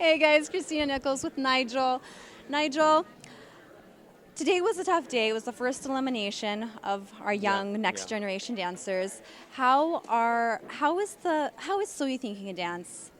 Hey guys, Kristina Nikols with NIgel. NIgel, today was a tough day. It was the first elimination of our young next generation dancers. How is So You Thinking a Dance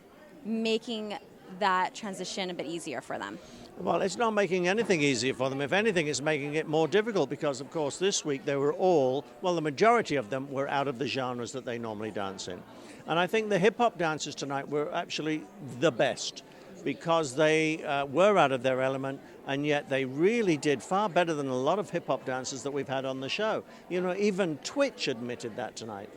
making that transition a bit easier for them? Well, it's not making anything easier for them. If anything, it's making it more difficult because, of course, this week they were the majority of them were out of the genres that they normally dance in. And I think the hip-hop dancers tonight were actually the best because they were out of their element, and yet they really did far better than a lot of hip-hop dancers that we've had on the show. You know, even Twitch admitted that tonight.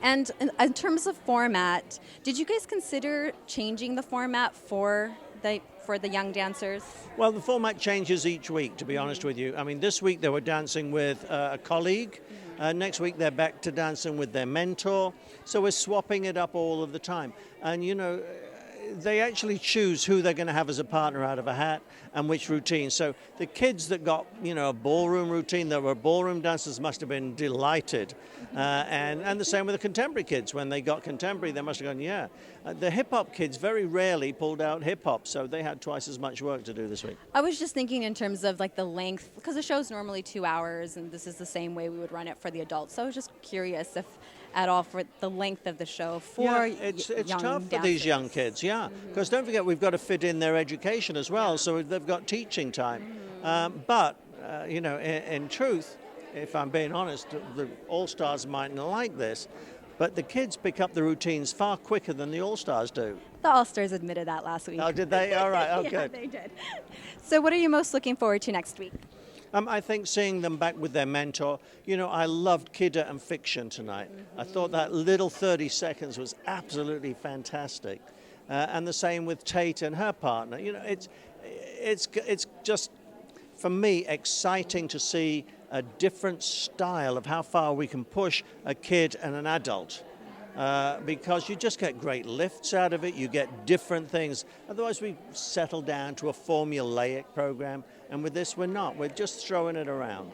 And in terms of format, did you guys consider changing the format for the young dancers? Well, the format changes each week, to be honest with you. I mean, this week they were dancing with a colleague. Next week they're back to dancing with their mentor. So we're swapping it up all of the time. And, you know, they actually choose who they're going to have as a partner out of a hat and which routine. So the kids that got, you know, a ballroom routine, that were ballroom dancers, must have been delighted. And the same with the contemporary kids. When they got contemporary, they must have gone, yeah. The hip-hop kids very rarely pulled out hip-hop, so they had twice as much work to do this week. I was just thinking in terms of like the length, because the show's normally 2 hours, and this is the same way we would run it for the adults. So I was just curious if at all for the length of the show for it's young tough for dancers. these young kids, because don't forget we've got to fit in their education as well, so they've got teaching time. But you know, in truth, if I'm being honest, the All-Stars mightn't like this, but the kids pick up the routines far quicker than the All-Stars do. The All-Stars admitted that last week. Oh, did they? All right, okay. Yeah, they did. So what are you most looking forward to next week? I think seeing them back with their mentor. You know, I loved Kidda and Fiction tonight. I thought that little 30 seconds was absolutely fantastic. And the same with Tate and her partner. You know, it's just, for me, exciting to see a different style of how far we can push a kid and an adult. Because you just get great lifts out of it, you get different things. Otherwise we settle down to a formulaic program, and with this we're not. We're just throwing it around.